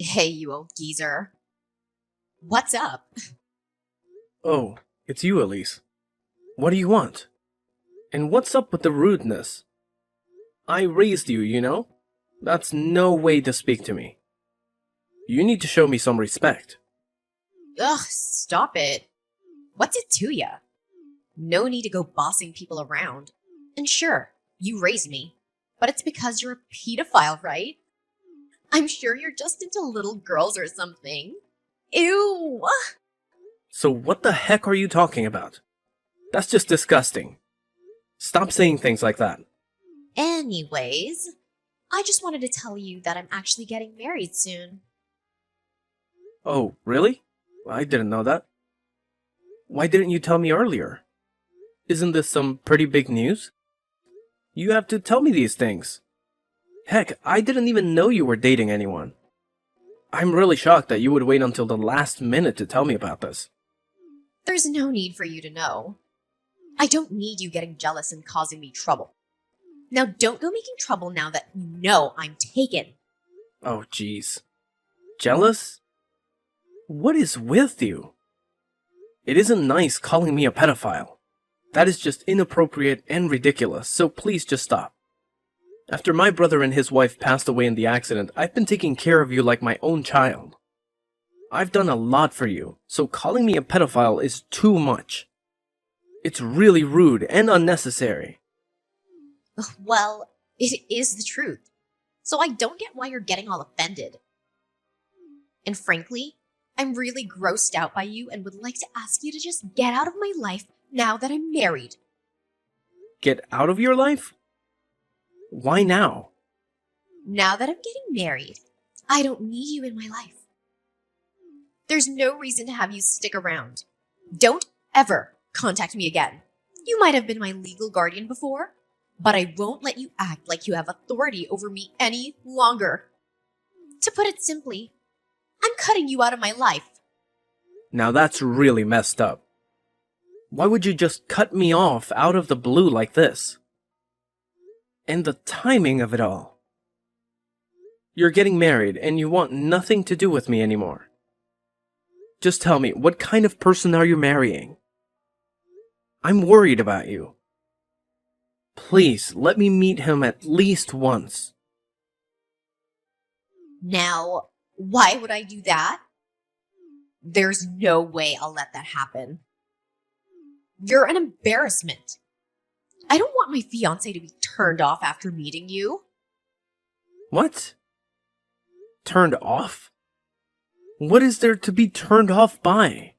Hey, you old geezer. What's up? Oh, it's you, Elise. What do you want? And what's up with the rudeness? I raised you, you know? That's no way to speak to me. You need to show me some respect. Ugh, stop it. What's it to ya? No need to go bossing people around. And sure, you raised me, but it's because you're a pedophile, right? I'm sure you're just into little girls or something. Ew! So what the heck are you talking about? That's just disgusting. Stop saying things like that. Anyways, I just wanted to tell you that I'm actually getting married soon. Oh, really? I didn't know that. Why didn't you tell me earlier? Isn't this some pretty big news? You have to tell me these things. Heck, I didn't even know you were dating anyone. I'm really shocked that you would wait until the last minute to tell me about this. There's no need for you to know. I don't need you getting jealous and causing me trouble. Now don't go making trouble now that you know I'm taken. Oh, jeez. Jealous? What is with you? It isn't nice calling me a pedophile. That is just inappropriate and ridiculous, so please just stop. After my brother and his wife passed away in the accident, I've been taking care of you like my own child. I've done a lot for you, so calling me a pedophile is too much. It's really rude and unnecessary. Well, it is the truth. So I don't get why you're getting all offended. And frankly, I'm really grossed out by you and would like to ask you to just get out of my life now that I'm married. Get out of your life? Why now? Now that I'm getting married, I don't need you in my life. There's no reason to have you stick around. Don't ever contact me again. You might have been my legal guardian before, but I won't let you act like you have authority over me any longer. To put it simply, I'm cutting you out of my life. Now that's really messed up. Why would you just cut me off out of the blue like this? And the timing of it all. You're getting married and you want nothing to do with me anymore. Just tell me, what kind of person are you marrying? I'm worried about you. Please, let me meet him at least once. Now, why would I do that? There's no way I'll let that happen. You're an embarrassment. I don't want my fiancé to be turned off after meeting you. What? Turned off? What is there to be turned off by?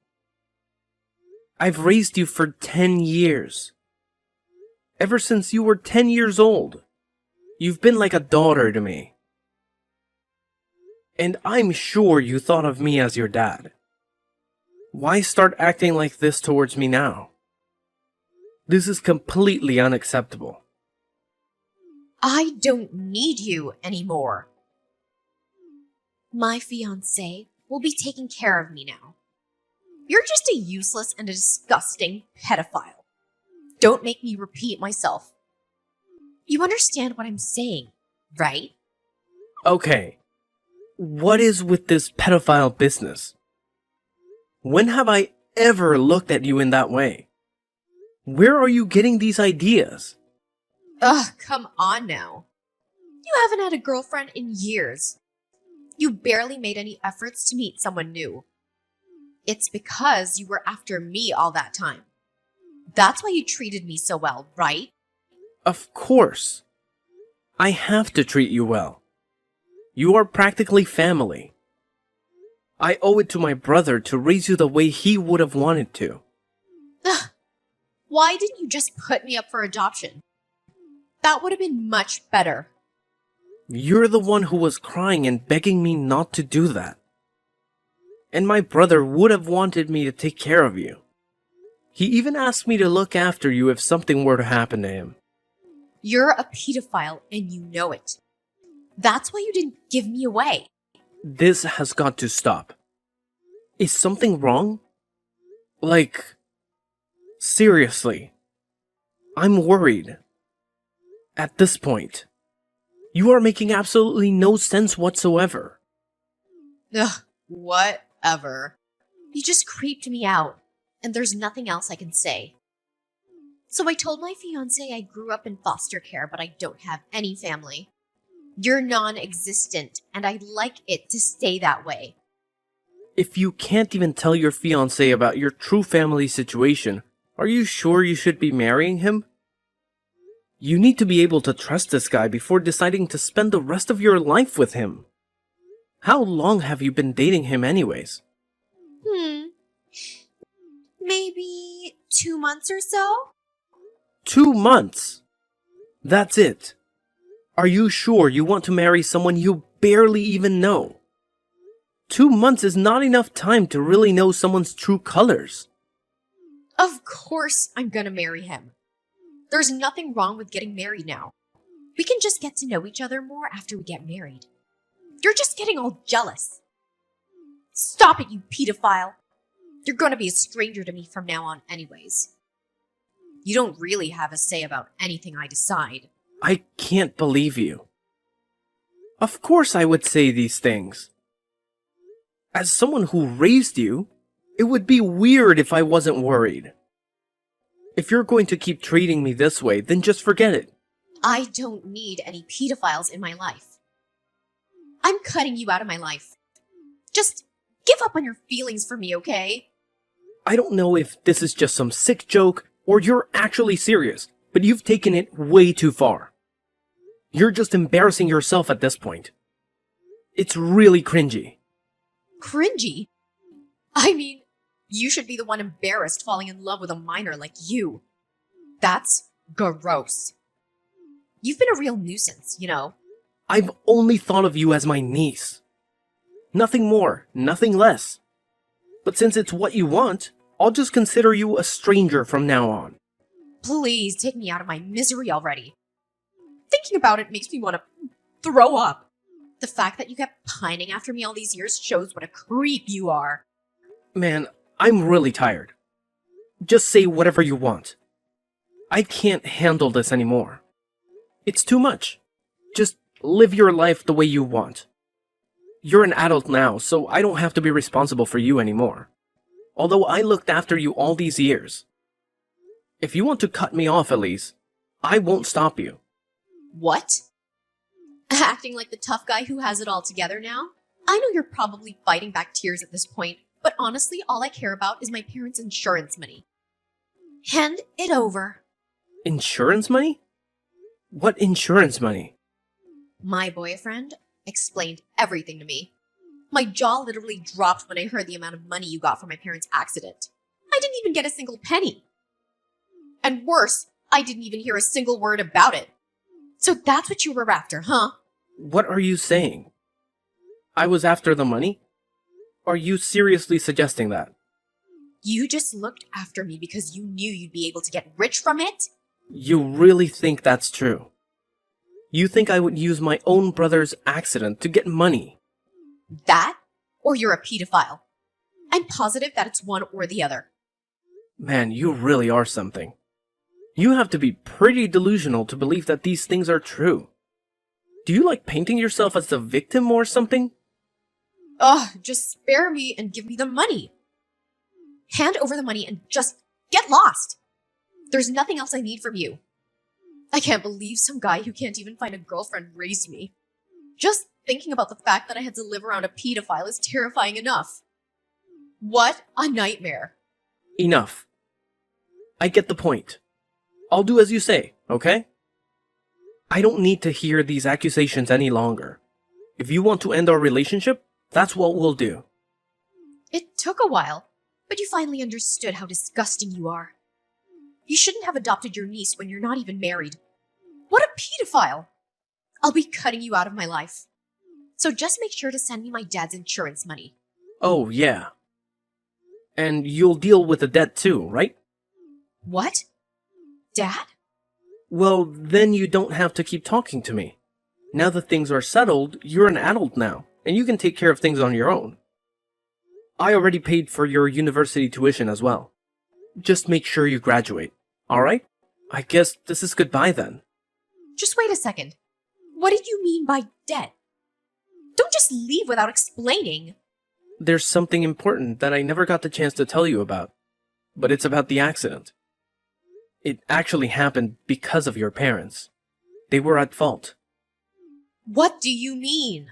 I've raised you for 10 years. Ever since you were 10 years old. You've been like a daughter to me. And I'm sure you thought of me as your dad. Why start acting like this towards me now? This is completely unacceptable. I don't need you anymore. My fiancé will be taking care of me now. You're just a useless and a disgusting pedophile. Don't make me repeat myself. You understand what I'm saying, right? Okay. What is with this pedophile business? When have I ever looked at you in that way? Where are you getting these ideas? Ugh, come on now. You haven't had a girlfriend in years. You barely made any efforts to meet someone new. It's because you were after me all that time. That's why you treated me so well, right? Of course. I have to treat you well. You are practically family. I owe it to my brother to raise you the way he would have wanted to. Ugh. Why didn't you just put me up for adoption? That would have been much better. You're the one who was crying and begging me not to do that. And my brother would have wanted me to take care of you. He even asked me to look after you if something were to happen to him. You're a pedophile and you know it. That's why you didn't give me away. This has got to stop. Is something wrong? Like, seriously, I'm worried. At this point, you are making absolutely no sense whatsoever. Ugh, whatever. You just creeped me out, and there's nothing else I can say. So I told my fiancé I grew up in foster care, but I don't have any family. You're non-existent, and I'd like it to stay that way. If you can't even tell your fiancé about your true family situation, are you sure you should be marrying him? You need to be able to trust this guy before deciding to spend the rest of your life with him. How long have you been dating him anyways? Maybe 2 months or so? 2 months? That's it. Are you sure you want to marry someone you barely even know? 2 months is not enough time to really know someone's true colors. Of course I'm gonna marry him. There's nothing wrong with getting married now. We can just get to know each other more after we get married. You're just getting all jealous. Stop it, you pedophile. You're gonna be a stranger to me from now on anyways. You don't really have a say about anything I decide. I can't believe you. Of course I would say these things. As someone who raised you, it would be weird if I wasn't worried. If you're going to keep treating me this way, then just forget it. I don't need any pedophiles in my life. I'm cutting you out of my life. Just give up on your feelings for me, okay? I don't know if this is just some sick joke or you're actually serious, but you've taken it way too far. You're just embarrassing yourself at this point. It's really cringy. Cringy? I mean, you should be the one embarrassed falling in love with a minor like you. That's gross. You've been a real nuisance, you know. I've only thought of you as my niece. Nothing more, nothing less. But since it's what you want, I'll just consider you a stranger from now on. Please take me out of my misery already. Thinking about it makes me want to throw up. The fact that you kept pining after me all these years shows what a creep you are. Man, I'm really tired. Just say whatever you want. I can't handle this anymore. It's too much. Just live your life the way you want. You're an adult now, so I don't have to be responsible for you anymore. Although I looked after you all these years. If you want to cut me off, Elise, I won't stop you. What? Acting like the tough guy who has it all together now? I know you're probably fighting back tears at this point, but honestly, all I care about is my parents' insurance money. Hand it over. Insurance money? What insurance money? My boyfriend explained everything to me. My jaw literally dropped when I heard the amount of money you got from my parents' accident. I didn't even get a single penny. And worse, I didn't even hear a single word about it. So that's what you were after, huh? What are you saying? I was after the money? Are you seriously suggesting that? You just looked after me because you knew you'd be able to get rich from it? You really think that's true? You think I would use my own brother's accident to get money? That? Or you're a pedophile? I'm positive that it's one or the other. Man, you really are something. You have to be pretty delusional to believe that these things are true. Do you like painting yourself as the victim or something? Ugh, just spare me and give me the money. Hand over the money and just get lost. There's nothing else I need from you. I can't believe some guy who can't even find a girlfriend raised me. Just thinking about the fact that I had to live around a pedophile is terrifying enough. What a nightmare. Enough. I get the point. I'll do as you say, okay? I don't need to hear these accusations any longer. If you want to end our relationship, that's what we'll do. It took a while, but you finally understood how disgusting you are. You shouldn't have adopted your niece when you're not even married. What a pedophile! I'll be cutting you out of my life. So just make sure to send me my dad's insurance money. Oh, yeah. And you'll deal with the debt too, right? What? Dad? Well, then you don't have to keep talking to me. Now that things are settled, you're an adult now, and you can take care of things on your own. I already paid for your university tuition as well. Just make sure you graduate, alright? I guess this is goodbye then. Just wait a second. What did you mean by debt? Don't just leave without explaining. there's something important that I never got the chance to tell you about, but it's about the accident. It actually happened because of your parents. They were at fault. What do you mean?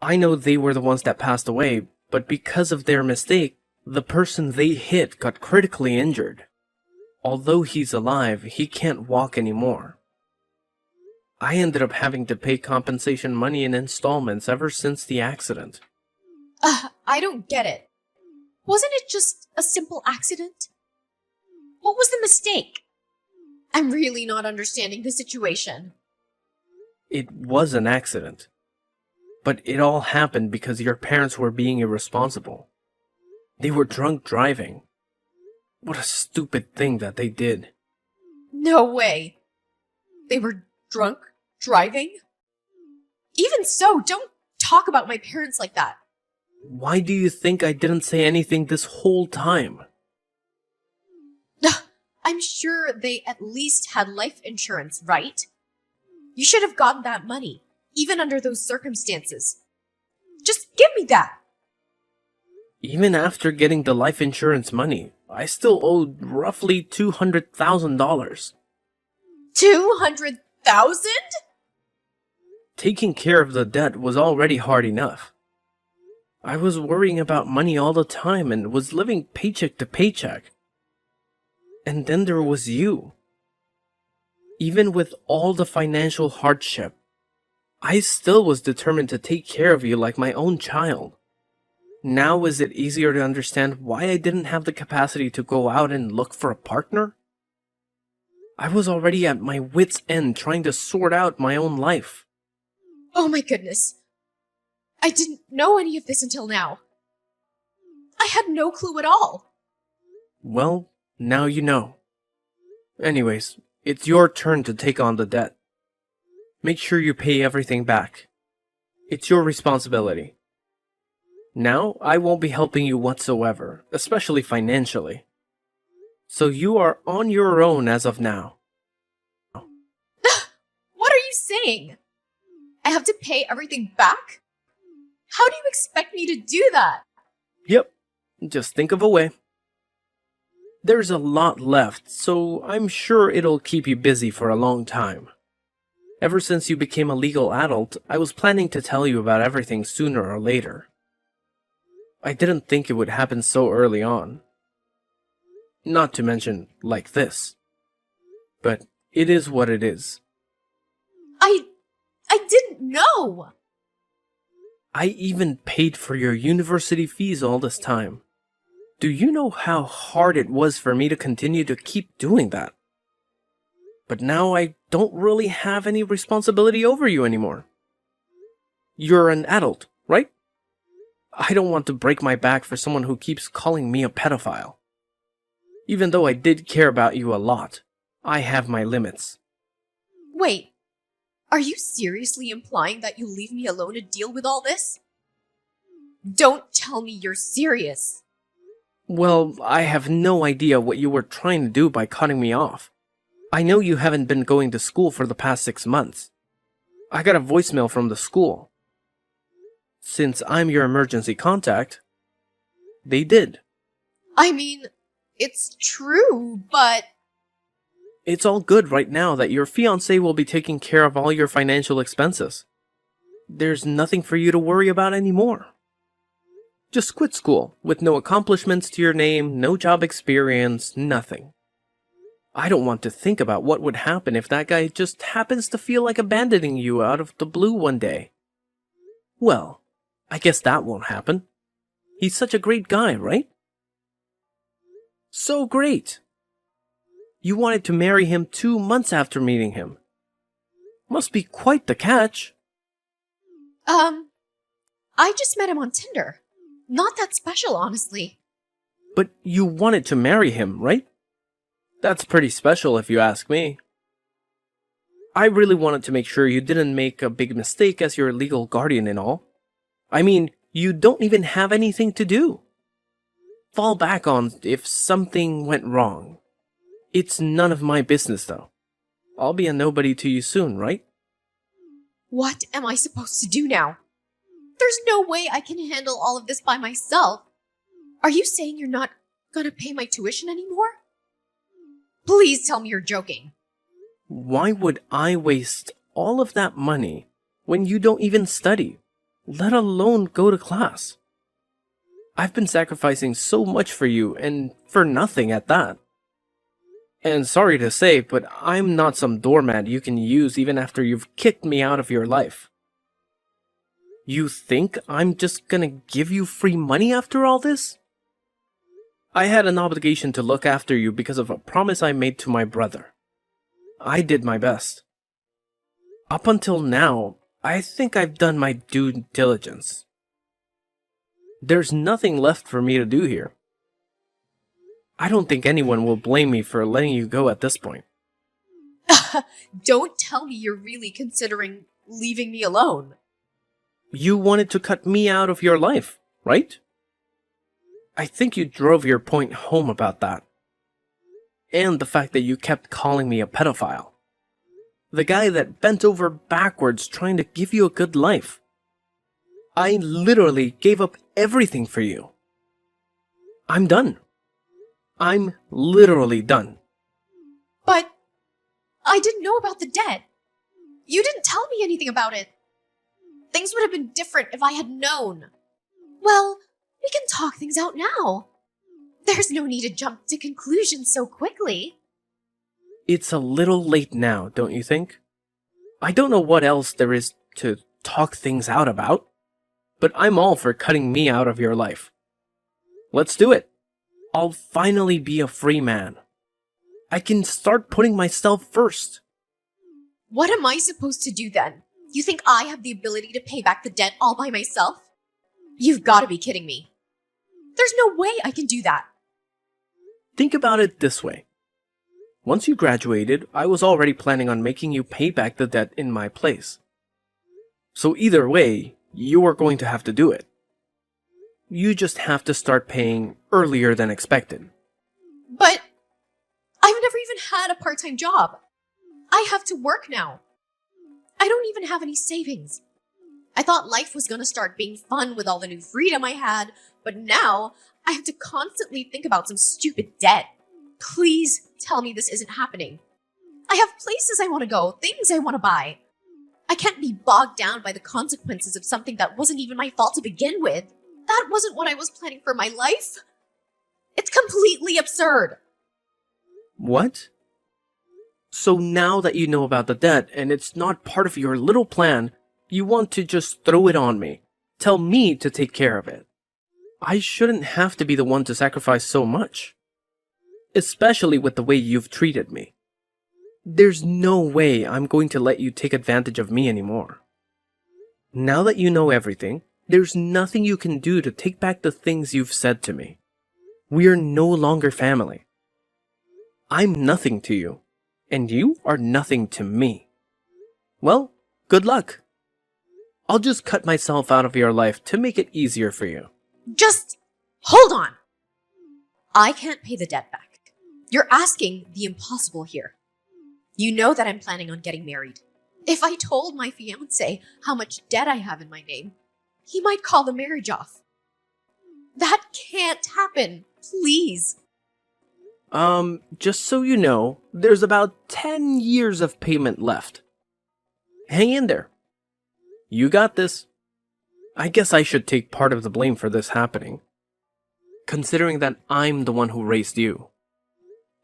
I know they were the ones that passed away, but because of their mistake, the person they hit got critically injured. Although he's alive, he can't walk anymore. I ended up having to pay compensation money in installments ever since the accident. I don't get it. Wasn't it just a simple accident? What was the mistake? I'm really not understanding the situation. It was an accident. But it all happened because your parents were being irresponsible. They were drunk driving. What a stupid thing that they did. No way. They were drunk driving? Even so, don't talk about my parents like that. Why do you think I didn't say anything this whole time? I'm sure they at least had life insurance, right? You should have gotten that money, even under those circumstances. Just give me that. Even after getting the life insurance money, I still owed roughly $200,000. 200,000? Taking care of the debt was already hard enough. I was worrying about money all the time and was living paycheck to paycheck. And then there was you. Even with all the financial hardship, I still was determined to take care of you like my own child. Now is it easier to understand why I didn't have the capacity to go out and look for a partner? I was already at my wit's end trying to sort out my own life. Oh my goodness. I didn't know any of this until now. I had no clue at all. Well, now you know. Anyways, it's your turn to take on the debt. Make sure you pay everything back. It's your responsibility. Now, I won't be helping you whatsoever, especially financially. So you are on your own as of now. What are you saying? I have to pay everything back? How do you expect me to do that? Yep, just think of a way. There's a lot left, so I'm sure it'll keep you busy for a long time. Ever since you became a legal adult, I was planning to tell you about everything sooner or later. I didn't think it would happen so early on. Not to mention, like this. But it is what it is. I didn't know! I even paid for your university fees all this time. Do you know how hard it was for me to continue to keep doing that? But now I don't really have any responsibility over you anymore. You're an adult, right? I don't want to break my back for someone who keeps calling me a pedophile. Even though I did care about you a lot, I have my limits. Wait, are you seriously implying that you'll leave me alone to deal with all this? Don't tell me you're serious. Well, I have no idea what you were trying to do by cutting me off. I know you haven't been going to school for the past 6 months. I got a voicemail from the school. Since I'm your emergency contact, they did. I mean, it's true, but... It's all good right now that your fiancé will be taking care of all your financial expenses. There's nothing for you to worry about anymore. Just quit school, with no accomplishments to your name, no job experience, nothing. I don't want to think about what would happen if that guy just happens to feel like abandoning you out of the blue one day. Well, I guess that won't happen. He's such a great guy, right? So great! You wanted to marry him 2 months after meeting him. Must be quite the catch. I just met him on Tinder. Not that special, honestly. But you wanted to marry him, right? That's pretty special if you ask me. I really wanted to make sure you didn't make a big mistake as your legal guardian and all. I mean, you don't even have anything to do. Fall back on if something went wrong. It's none of my business, though. I'll be a nobody to you soon, right? What am I supposed to do now? There's no way I can handle all of this by myself. Are you saying you're not gonna pay my tuition anymore? Please tell me you're joking. Why would I waste all of that money when you don't even study, let alone go to class? I've been sacrificing so much for you, and for nothing at that. And sorry to say, but I'm not some doormat you can use even after you've kicked me out of your life. You think I'm just gonna give you free money after all this? I had an obligation to look after you because of a promise I made to my brother. I did my best. Up until now, I think I've done my due diligence. There's nothing left for me to do here. I don't think anyone will blame me for letting you go at this point. Don't tell me you're really considering leaving me alone. You wanted to cut me out of your life, right? I think you drove your point home about that. And the fact that you kept calling me a pedophile. The guy that bent over backwards trying to give you a good life. I literally gave up everything for you. I'm done. I'm literally done. But I didn't know about the debt. You didn't tell me anything about it. Things would have been different if I had known. Well, we can talk things out now. There's no need to jump to conclusions so quickly. It's a little late now, don't you think? I don't know what else there is to talk things out about, but I'm all for cutting me out of your life. Let's do it. I'll finally be a free man. I can start putting myself first. What am I supposed to do then? You think I have the ability to pay back the debt all by myself? You've got to be kidding me. There's no way I can do that. Think about it this way. Once you graduated, I was already planning on making you pay back the debt in my place. So either way, you are going to have to do it. You just have to start paying earlier than expected. But I've never even had a part-time job. I have to work now. I don't even have any savings. I thought life was going to start being fun with all the new freedom I had, but now I have to constantly think about some stupid debt. Please tell me this isn't happening. I have places I want to go, things I want to buy. I can't be bogged down by the consequences of something that wasn't even my fault to begin with. That wasn't what I was planning for my life. It's completely absurd. What? So now that you know about the debt and it's not part of your little plan, you want to just throw it on me. Tell me to take care of it. I shouldn't have to be the one to sacrifice so much. Especially with the way you've treated me. There's no way I'm going to let you take advantage of me anymore. Now that you know everything, there's nothing you can do to take back the things you've said to me. We're no longer family. I'm nothing to you, and you are nothing to me. Well, good luck. I'll just cut myself out of your life to make it easier for you. Just hold on. I can't pay the debt back. You're asking the impossible here. You know that I'm planning on getting married. If I told my fiancé how much debt I have in my name, he might call the marriage off. That can't happen. Please. Just so you know, there's about 10 years of payment left. Hang in there. You got this. I guess I should take part of the blame for this happening, considering that I'm the one who raised you.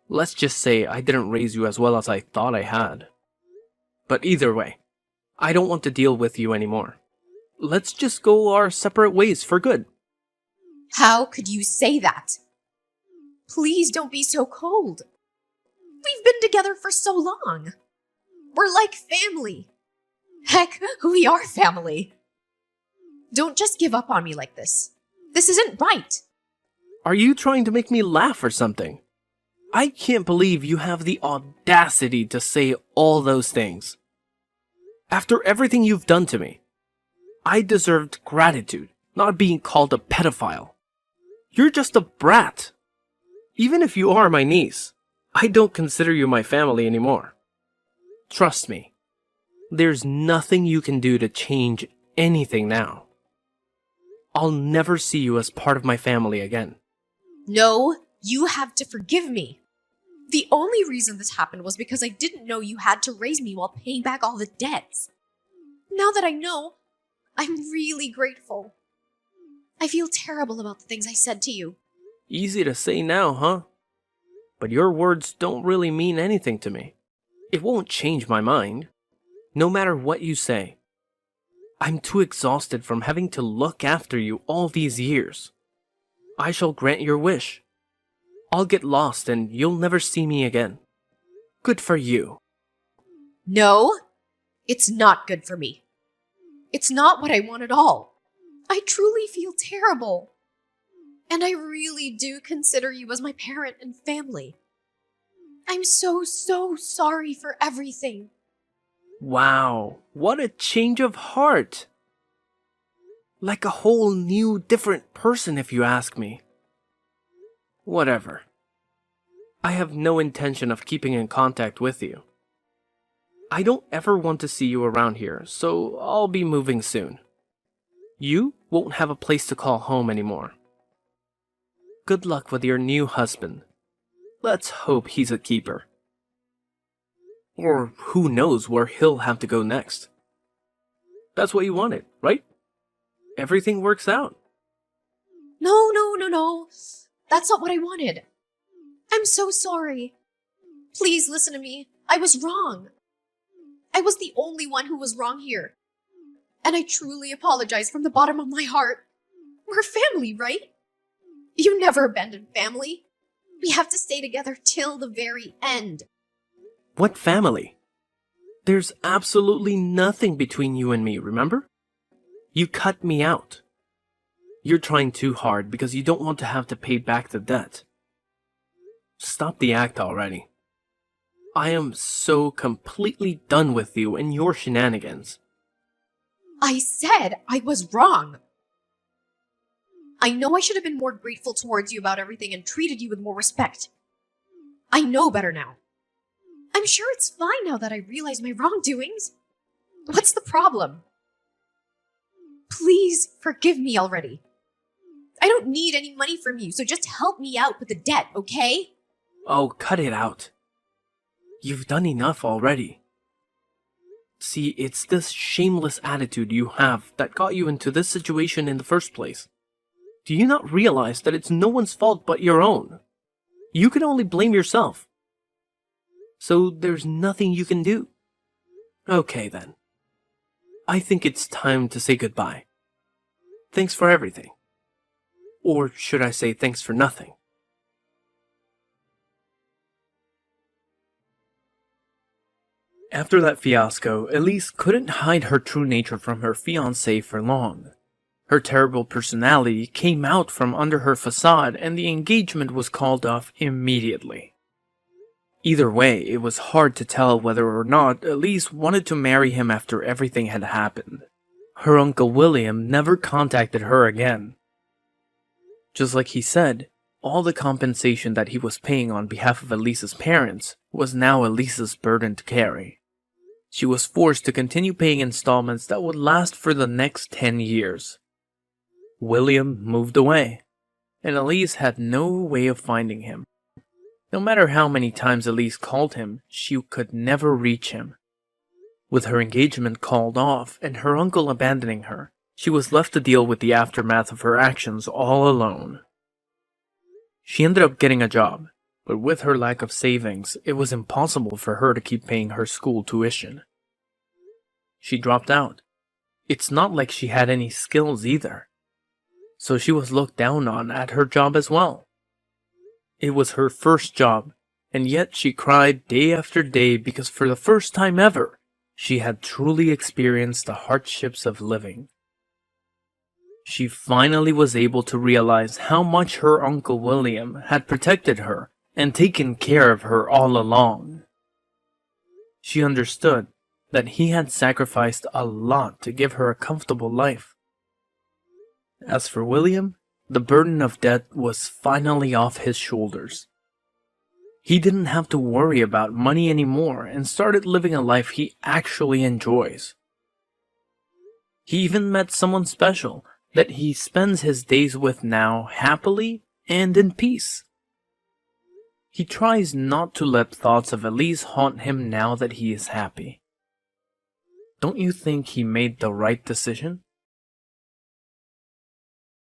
Let's just say I didn't raise you as well as I thought I had. But either way, I don't want to deal with you anymore. Let's just go our separate ways for good. How could you say that? Please don't be so cold. We've been together for so long. We're like family. Heck, we are family. Don't just give up on me like this. This isn't right. Are you trying to make me laugh or something? I can't believe you have the audacity to say all those things. After everything you've done to me, I deserved gratitude, not being called a pedophile. You're just a brat. Even if you are my niece, I don't consider you my family anymore. Trust me, there's nothing you can do to change anything now. I'll never see you as part of my family again. No, you have to forgive me. The only reason this happened was because I didn't know you had to raise me while paying back all the debts. Now that I know, I'm really grateful. I feel terrible about the things I said to you. Easy to say now, huh? But your words don't really mean anything to me. It won't change my mind, no matter what you say. I'm too exhausted from having to look after you all these years. I shall grant your wish. I'll get lost and you'll never see me again. Good for you. No, it's not good for me. It's not what I want at all. I truly feel terrible. And I really do consider you as my parent and family. I'm so sorry for everything. Wow, what a change of heart. Like a whole new, different person if you ask me. Whatever. I have no intention of keeping in contact with you. I don't ever want to see you around here, so I'll be moving soon. You won't have a place to call home anymore. Good luck with your new husband. Let's hope he's a keeper. Or who knows where he'll have to go next. That's what you wanted, right? Everything works out. No. That's not what I wanted. I'm so sorry. Please listen to me. I was wrong. I was the only one who was wrong here. And I truly apologize from the bottom of my heart. We're family, right? You never abandoned family. We have to stay together till the very end. What family? There's absolutely nothing between you and me, remember? You cut me out. You're trying too hard because you don't want to have to pay back the debt. Stop the act already. I am so completely done with you and your shenanigans. I said I was wrong. I know I should have been more grateful towards you about everything and treated you with more respect. I know better now. I'm sure it's fine now that I realize my wrongdoings. What's the problem? Please forgive me already. I don't need any money from you, so just help me out with the debt, okay? Oh, cut it out. You've done enough already. See, it's this shameless attitude you have that got you into this situation in the first place. Do you not realize that it's no one's fault but your own? You can only blame yourself. So there's nothing you can do. Okay then. I think it's time to say goodbye. Thanks for everything. Or should I say thanks for nothing? After that fiasco, Elise couldn't hide her true nature from her fiancé for long. Her terrible personality came out from under her facade and the engagement was called off immediately. Either way, it was hard to tell whether or not Elise wanted to marry him after everything had happened. Her Uncle William never contacted her again. Just like he said, all the compensation that he was paying on behalf of Elise's parents was now Elise's burden to carry. She was forced to continue paying installments that would last for the next 10 years. William moved away, and Elise had no way of finding him. No matter how many times Elise called him, she could never reach him. With her engagement called off and her uncle abandoning her, she was left to deal with the aftermath of her actions all alone. She ended up getting a job, but with her lack of savings, it was impossible for her to keep paying her school tuition. She dropped out. It's not like she had any skills either. So she was looked down on at her job as well. It was her first job, and yet she cried day after day because for the first time ever, she had truly experienced the hardships of living. She finally was able to realize how much her Uncle William had protected her and taken care of her all along. She understood that he had sacrificed a lot to give her a comfortable life. As for William, the burden of debt was finally off his shoulders. He didn't have to worry about money anymore and started living a life he actually enjoys. He even met someone special that he spends his days with now happily and in peace. He tries not to let thoughts of Elise haunt him now that he is happy. Don't you think he made the right decision?